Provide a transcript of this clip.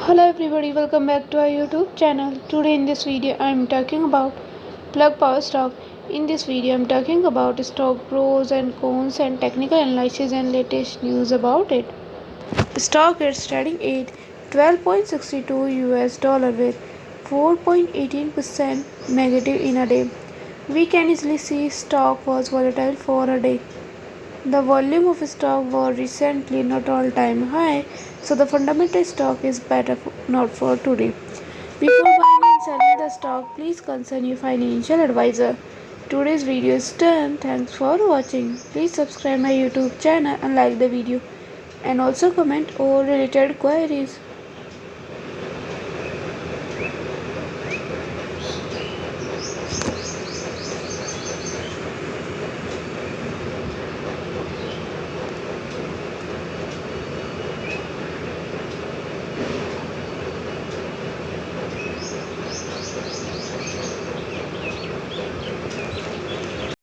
Hello everybody, welcome back to our YouTube channel. Today in this video I am talking about plug power stock. In this video I am talking about stock pros and cons and technical analysis and latest news about it. Stock is trading at 12.62 US dollar with 4.18% negative in a day. We can easily see stock was volatile for a day. The volume of stock was recently not all-time high, so the fundamental stock is better not for today. Before buying and selling the stock, please consult your financial advisor. Today's video is done. Thanks for watching. Please subscribe my YouTube channel and like the video, and also comment all related queries.